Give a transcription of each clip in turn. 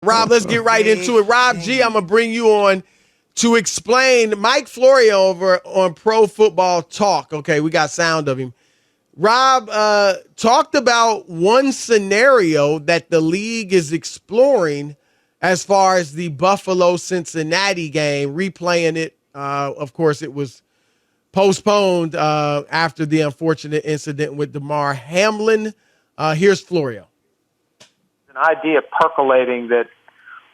Rob, let's get right into it. Rob G, I'm going to bring you on to explain Mike Florio over on Pro Football Talk. Okay, we got sound of him. Rob talked about one scenario that the league is exploring as far as the Buffalo-Cincinnati game, replaying it. Of course, it was postponed after the unfortunate incident with Damar Hamlin. Here's Florio. An idea percolating that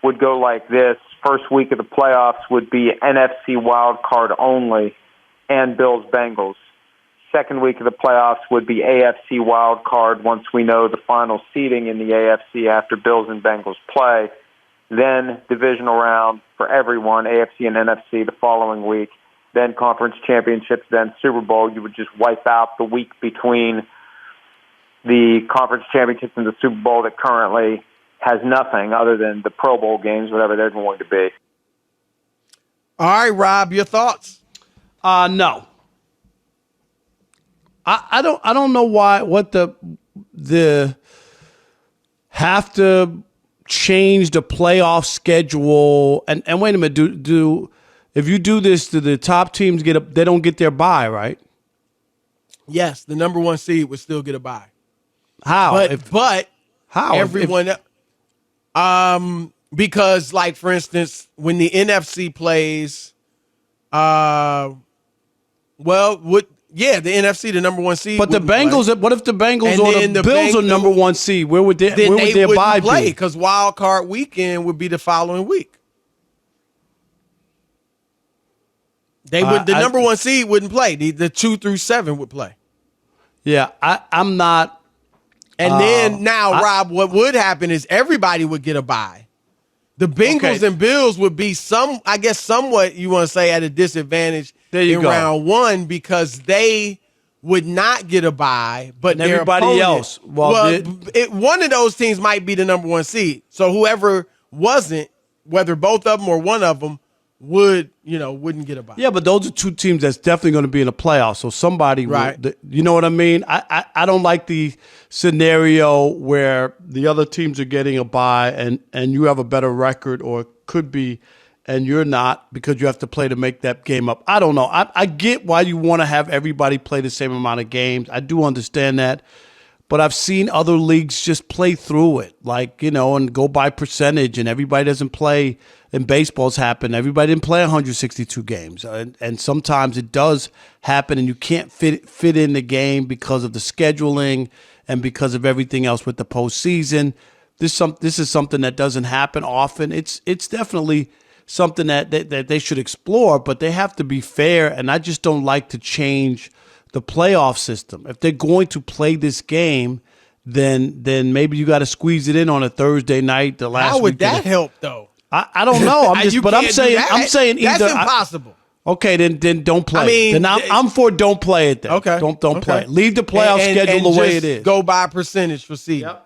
would go like this. First week of the playoffs would be NFC wild card only and Bills-Bengals. Second week of the playoffs would be AFC wild card once we know the final seeding in the AFC after Bills and Bengals play. Then divisional round for everyone, AFC and NFC the following week. Then conference championships, then Super Bowl. You would just wipe out the week between the conference championships and the Super Bowl that currently has nothing other than the Pro Bowl games, whatever they're going to be. All right, Rob, your thoughts? No. I don't know what the have to change the playoff schedule and wait a minute, do if you do this, do the top teams they don't get their bye, right? Yes, the number one seed would still get a bye. How? But how? Everyone because like for instance, when the NFC plays the NFC, the number one seed. But the Bengals, what if the Bengals or the Bills are number one seed? Where would their bye be? Because wild card weekend would be the following week. The number one seed wouldn't play. The 2 through 7 would play. Yeah, I'm not. And then Rob, what would happen is everybody would get a bye. The Bengals and Bills would be somewhat, you want to say, at a disadvantage in round one because they would not get a bye, but everybody else. One of those teams might be the number one seed. So whoever wasn't, whether both of them or one of them, wouldn't get a bye. Yeah, but those are two teams that's definitely going to be in the playoffs. So somebody, right? You know what I mean? I don't like the scenario where the other teams are getting a bye and you have a better record or could be, and you're not because you have to play to make that game up. I don't know. I get why you want to have everybody play the same amount of games. I do understand that. But I've seen other leagues just play through it, and go by percentage, and everybody doesn't play. And baseball's happened. Everybody didn't play 162 games, and sometimes it does happen, and you can't fit in the game because of the scheduling and because of everything else with the postseason. This is something that doesn't happen often. It's definitely something that they should explore, but they have to be fair. And I just don't like to change the playoff system. If they're going to play this game, then maybe you got to squeeze it in on a Thursday night. How would that help, though? I don't know. I'm saying either. That's impossible. Okay, then don't play. Then I'm for don't play it. Then okay, don't play it. Leave the playoff schedule the way it is. Go by percentage for seeding. Yep.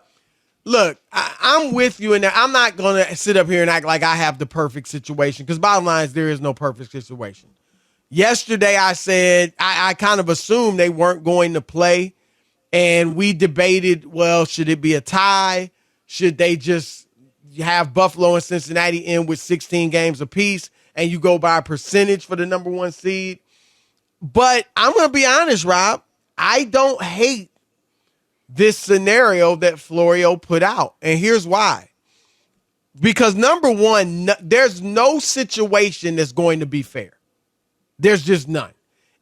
Look, I'm with you in that. I'm not going to sit up here and act like I have the perfect situation because bottom line is there is no perfect situation. Yesterday, I said I kind of assumed they weren't going to play, and we debated, well, should it be a tie? Should they just have Buffalo and Cincinnati in with 16 games apiece, and you go by a percentage for the number one seed? But I'm going to be honest, Rob, I don't hate this scenario that Florio put out, and here's why. Because number one, there's no situation that's going to be fair. There's just none.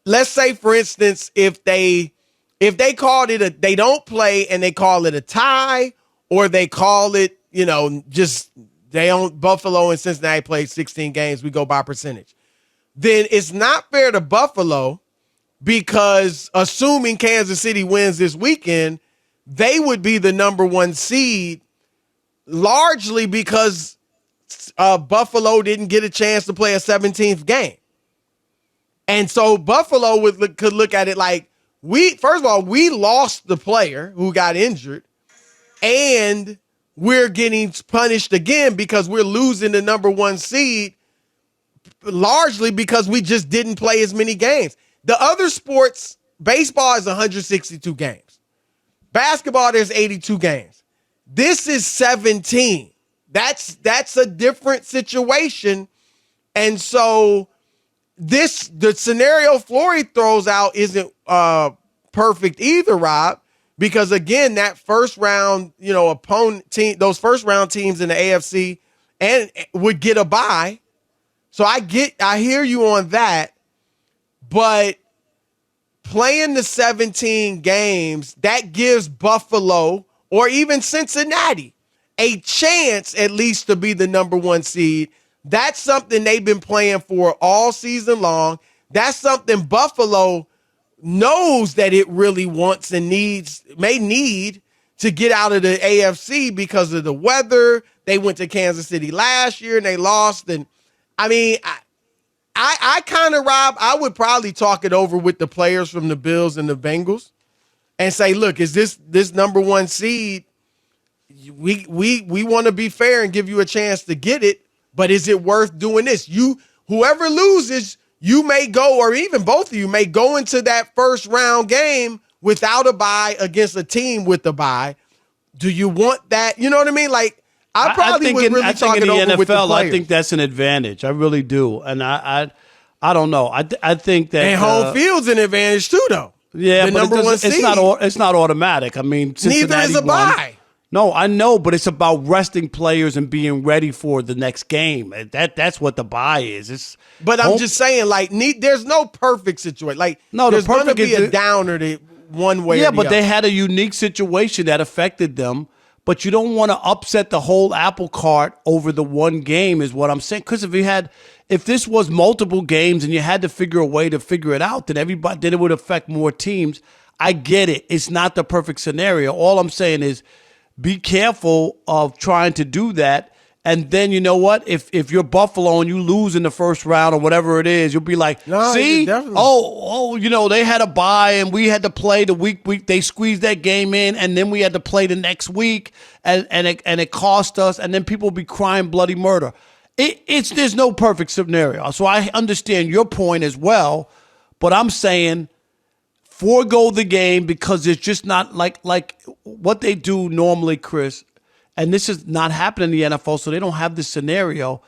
Let's say, for instance, if they called it they don't play and they call it a tie, or they call it, Buffalo and Cincinnati played 16 games, we go by percentage. Then it's not fair to Buffalo because assuming Kansas City wins this weekend, they would be the number one seed largely because Buffalo didn't get a chance to play a 17th game. And so Buffalo could look at it like we lost the player who got injured, and we're getting punished again because we're losing the number one seed largely because we just didn't play as many games. The other sports, baseball is 162 games. Basketball, there's 82 games. This is 17. That's a different situation. And so the scenario Flory throws out isn't perfect either, Rob, because again, that first round, opponent team, those first round teams in the AFC and would get a bye. So I hear you on that, but playing the 17 games, that gives Buffalo or even Cincinnati a chance at least to be the number 1 seed. That's something they've been playing for all season long. That's something Buffalo knows that it really wants and may need to get out of the AFC because of the weather. They went to Kansas City last year and they lost. And I mean, I kind of, Rob, I would probably talk it over with the players from the Bills and the Bengals and say, look, is this number 1 seed? We want to be fair and give you a chance to get it, but is it worth doing this? Whoever loses, you may go, or even both of you may go into that first round game without a bye against a team with a bye. Do you want that? You know what I mean? Like, I probably would really talk it over with the players. I think that's an advantage. I really do. And I don't know. I think that. And home field's an advantage too, though. Yeah, but it's not automatic. I mean, Cincinnati neither is a bye. No, I know, but it's about resting players and being ready for the next game. That's what the bye is. But I'm just saying, like, there's no perfect situation. Like, no, there's going to be a downer one way or the other. Yeah, but they had a unique situation that affected them. But you don't want to upset the whole apple cart over the one game is what I'm saying. Because if this was multiple games and you had to figure a way to figure it out, then it would affect more teams. I get it. It's not the perfect scenario. All I'm saying is be careful of trying to do that. And then you know what? If you're Buffalo and you lose in the first round or whatever it is, you'll be like, see, they had a bye and we had to play the week. They squeezed that game in, and then we had to play the next week, and it cost us. And then people will be crying bloody murder. There's no perfect scenario. So I understand your point as well, but I'm saying forego the game because it's just not like what they do normally, Chris. And this is not happening in the NFL, so they don't have this scenario.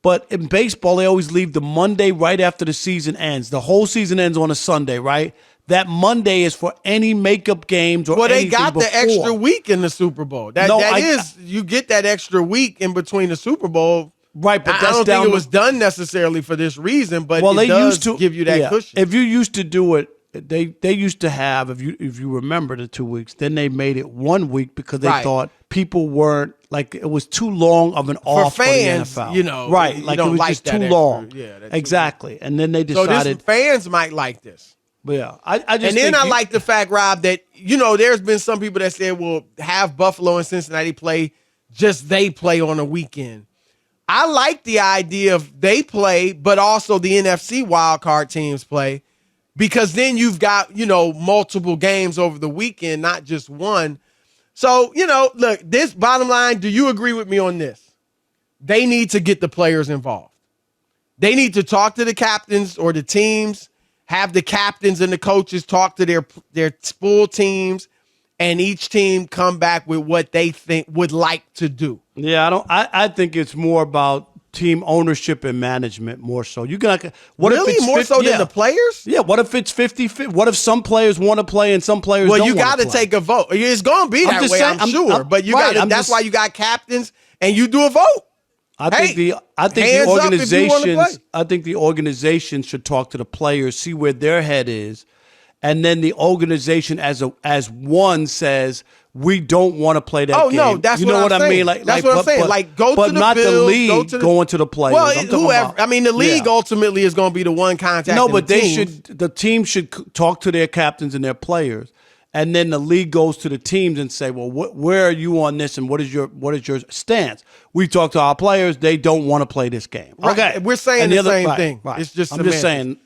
But in baseball, they always leave the Monday right after the season ends. The whole season ends on a Sunday, right? That Monday is for any makeup games or anything before. Well, they got the extra week in the Super Bowl. You get that extra week in between the Super Bowl. Right, but I don't think it was done necessarily for this reason, but it does give you that cushion. If you used to do it, they used to have, if you remember the 2 weeks, then they made it 1 week because they thought people weren't, like, it was too long of an off for fans, for the NFL. Right, like it was just too long. Yeah, exactly. And then they decided. So fans might like this. Yeah, I just I like the fact, Rob, that, there's been some people that said, well, have Buffalo and Cincinnati play on a weekend. I like the idea of they play, but also the NFC wildcard teams play. Because then you've got, multiple games over the weekend, not just one. So, look, this bottom line, do you agree with me on this? They need to get the players involved. They need to talk to the captains or the teams, have the captains and the coaches talk to their full teams, and each team come back with what they think would like to do. Yeah, I think it's more about team ownership and management more so. What if it's more 50, so than the players? Yeah. What if it's 50-50? What if some players want to play and some players don't want to play? Well, you got to take a vote. It's going to be that way, I'm sure. But that's why you got captains and you do a vote. I think the organizations should talk to the players, see where their head is, and then the organization as one says, we don't want to play that game. Oh, no, that's what I'm saying. That's what I'm saying. Like, go to the Bills. But not the league going to the players. Well, whoever. The league ultimately is going to be the one contacting the teams. No, but the team should talk to their captains and their players. And then the league goes to the teams and say, well, where are you on this, and what is your stance? We talk to our players. They don't want to play this game. Right. Okay. We're saying the same thing. Right. It's just I'm just saying